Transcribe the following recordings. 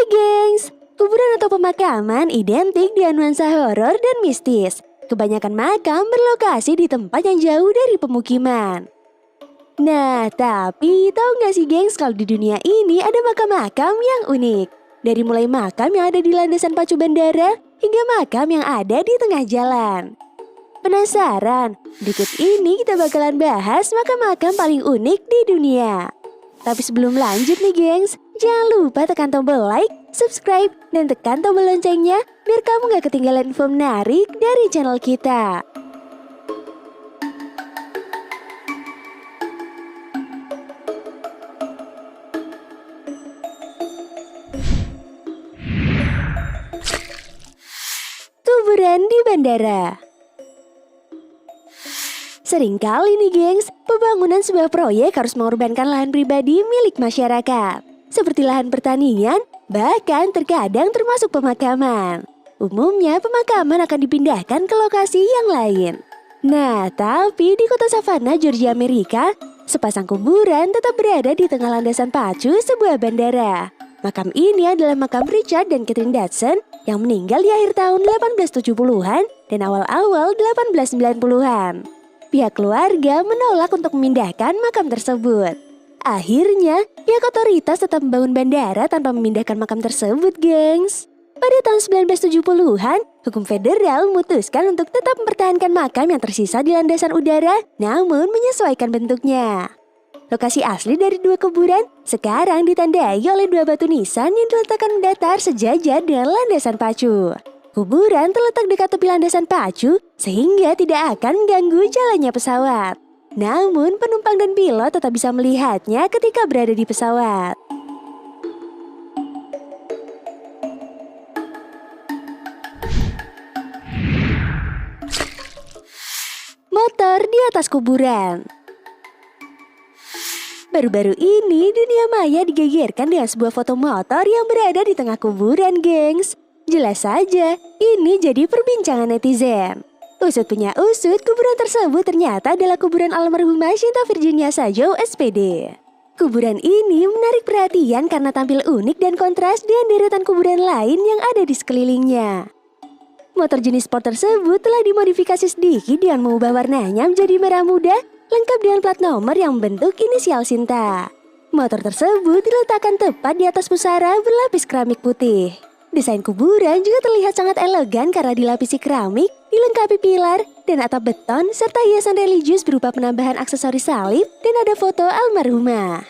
gengs, kuburan atau pemakaman identik dengan nuansa horor dan mistis. Kebanyakan makam berlokasi di tempat yang jauh dari pemukiman. Nah, tapi tahu nggak sih gengs kalau di dunia ini ada makam-makam yang unik. Dari mulai makam yang ada di landasan pacu bandara hingga makam yang ada di tengah jalan. Penasaran? Berikut ini kita bakalan bahas makam-makam paling unik di dunia. Tapi sebelum lanjut nih gengs, jangan lupa tekan tombol like, subscribe, dan tekan tombol loncengnya biar kamu gak ketinggalan info menarik dari channel kita. Kuburan di bandara. Seringkali nih gengs, pembangunan sebuah proyek harus mengorbankan lahan pribadi milik masyarakat. Seperti lahan pertanian, bahkan terkadang termasuk pemakaman. Umumnya pemakaman akan dipindahkan ke lokasi yang lain. Nah, tapi di kota Savannah, Georgia, Amerika, sepasang kuburan tetap berada di tengah landasan pacu sebuah bandara. Makam ini adalah makam Richard dan Catherine Dodson yang meninggal di akhir tahun 1870-an dan awal-awal 1890-an. Pihak keluarga menolak untuk memindahkan makam tersebut. Akhirnya, pihak otoritas tetap membangun bandara tanpa memindahkan makam tersebut, gengs. Pada tahun 1970-an, hukum federal memutuskan untuk tetap mempertahankan makam yang tersisa di landasan udara, namun menyesuaikan bentuknya. Lokasi asli dari dua kuburan sekarang ditandai oleh dua batu nisan yang diletakkan mendatar sejajar dengan landasan pacu. Kuburan terletak dekat tepi landasan pacu sehingga tidak akan mengganggu jalannya pesawat. Namun penumpang dan pilot tetap bisa melihatnya ketika berada di pesawat. Motor di atas kuburan. Baru-baru ini dunia maya digegerkan dengan sebuah foto motor yang berada di tengah kuburan, gengs. Jelas saja, ini jadi perbincangan netizen. Usut punya usut, kuburan tersebut ternyata adalah kuburan almarhumah Shinta Virginia Sajo, SPD. Kuburan ini menarik perhatian karena tampil unik dan kontras dengan deretan kuburan lain yang ada di sekelilingnya. Motor jenis sport tersebut telah dimodifikasi sedikit dengan mengubah warnanya menjadi merah muda, lengkap dengan plat nomor yang membentuk inisial Shinta. Motor tersebut diletakkan tepat di atas pusara berlapis keramik putih. Desain kuburan juga terlihat sangat elegan karena dilapisi keramik, dilengkapi pilar dan atap beton serta hiasan religius berupa penambahan aksesoris salib dan ada foto almarhumah.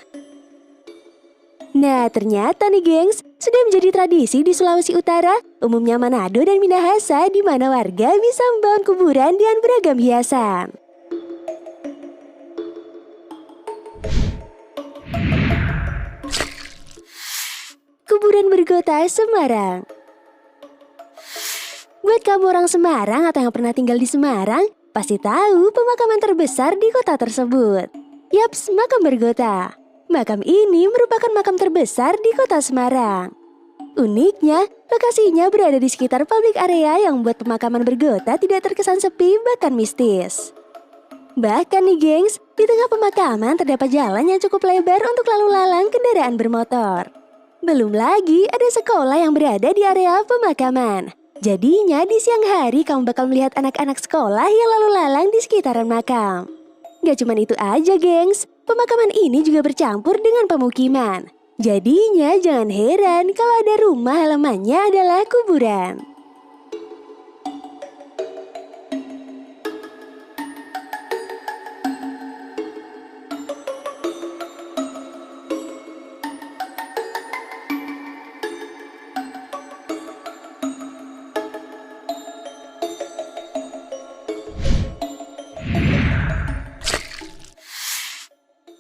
Nah, ternyata nih gengs, sudah menjadi tradisi di Sulawesi Utara, umumnya Manado dan Minahasa, di mana warga bisa membangun kuburan dengan beragam hiasan. Kuburan bergota Semarang. Buat kamu orang Semarang atau yang pernah tinggal di Semarang, pasti tahu pemakaman terbesar di kota tersebut. Yaps, makam bergota. Makam ini merupakan makam terbesar di kota Semarang. Uniknya, lokasinya berada di sekitar public area yang membuat pemakaman bergota tidak terkesan sepi bahkan mistis. Bahkan nih gengs, di tengah pemakaman terdapat jalan yang cukup lebar untuk lalu lalang kendaraan bermotor. Belum lagi ada sekolah yang berada di area pemakaman. Jadinya di siang hari kamu bakal melihat anak-anak sekolah yang lalu lalang di sekitaran makam. Gak cuma itu aja gengs, pemakaman ini juga bercampur dengan pemukiman. Jadinya jangan heran kalau ada rumah halamannya adalah kuburan.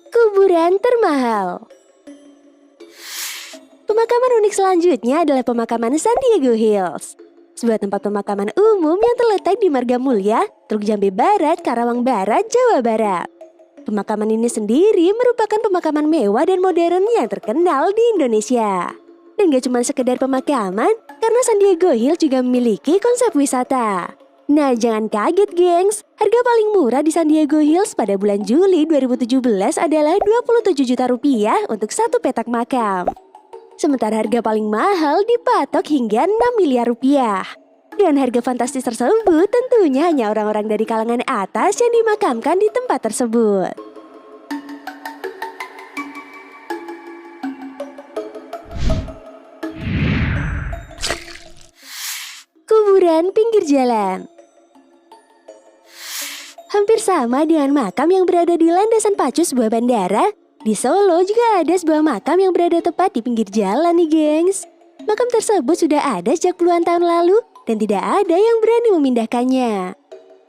Kuburan termahal. Pemakaman unik selanjutnya adalah pemakaman San Diego Hills. Sebuah tempat pemakaman umum yang terletak di Marga Mulia, Truk Jambe Barat, Karawang Barat, Jawa Barat. Pemakaman ini sendiri merupakan pemakaman mewah dan modern yang terkenal di Indonesia. Dan gak cuma sekedar pemakaman, karena San Diego Hills juga memiliki konsep wisata. Nah, jangan kaget gengs, harga paling murah di San Diego Hills pada bulan Juli 2017 adalah 27 juta rupiah untuk satu petak makam. Sementara harga paling mahal dipatok hingga 6 miliar rupiah. Dengan harga fantastis tersebut, tentunya hanya orang-orang dari kalangan atas yang dimakamkan di tempat tersebut. Kuburan pinggir jalan. Hampir sama dengan makam yang berada di landasan pacu sebuah bandara, di Solo juga ada sebuah makam yang berada tepat di pinggir jalan nih gengs. Makam tersebut sudah ada sejak puluhan tahun lalu dan tidak ada yang berani memindahkannya.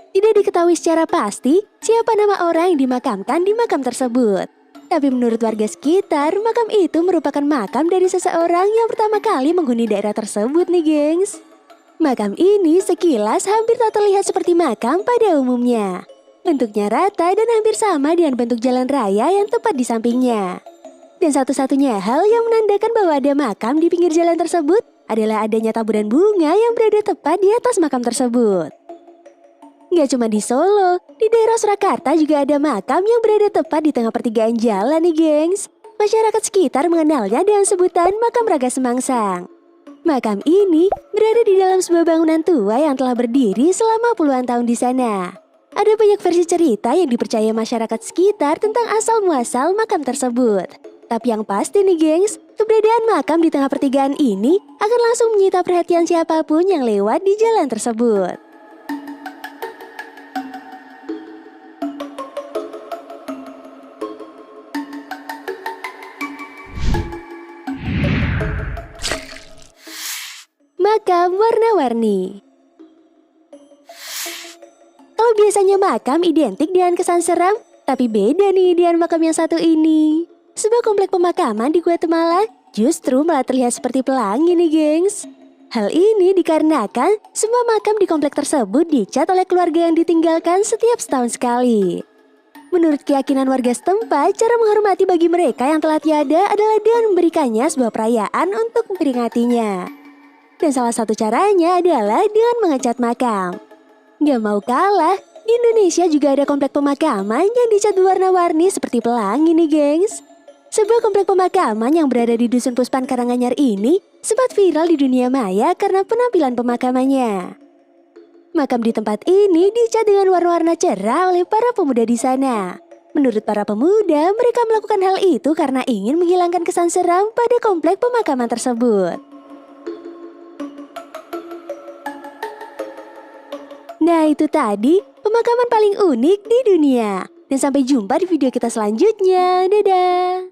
Tidak diketahui secara pasti siapa nama orang yang dimakamkan di makam tersebut. Tapi menurut warga sekitar, makam itu merupakan makam dari seseorang yang pertama kali menghuni daerah tersebut nih gengs. Makam ini sekilas hampir tak terlihat seperti makam pada umumnya. Bentuknya rata dan hampir sama dengan bentuk jalan raya yang tepat di sampingnya. Dan satu-satunya hal yang menandakan bahwa ada makam di pinggir jalan tersebut adalah adanya taburan bunga yang berada tepat di atas makam tersebut. Nggak cuma di Solo, di daerah Surakarta juga ada makam yang berada tepat di tengah pertigaan jalan nih gengs. Masyarakat sekitar mengenalnya dengan sebutan makam Raga Semangsang. Makam ini berada di dalam sebuah bangunan tua yang telah berdiri selama puluhan tahun di sana. Ada banyak versi cerita yang dipercaya masyarakat sekitar tentang asal-muasal makam tersebut. Tapi yang pasti nih gengs, keberadaan makam di tengah pertigaan ini akan langsung menyita perhatian siapapun yang lewat di jalan tersebut. Makam warna-warni. Kalau biasanya makam identik dengan kesan seram, tapi beda nih dengan makam yang satu ini. Sebuah komplek pemakaman di Guatemala justru malah terlihat seperti pelangi nih gengs. Hal ini dikarenakan semua makam di komplek tersebut dicat oleh keluarga yang ditinggalkan setiap setahun sekali. Menurut keyakinan warga setempat, cara menghormati bagi mereka yang telah tiada adalah dengan memberikannya sebuah perayaan untuk memperingatinya. Dan salah satu caranya adalah dengan mengecat makam. Gak mau kalah, di Indonesia juga ada komplek pemakaman yang dicat berwarna-warni seperti pelangi nih gengs. Sebuah komplek pemakaman yang berada di Dusun Puspan Karanganyar ini sempat viral di dunia maya karena penampilan pemakamannya. Makam di tempat ini dicat dengan warna-warna cerah oleh para pemuda di sana. Menurut para pemuda, mereka melakukan hal itu karena ingin menghilangkan kesan seram pada komplek pemakaman tersebut. Nah itu tadi pemakaman paling unik di dunia. Dan sampai jumpa di video kita selanjutnya. Dadah!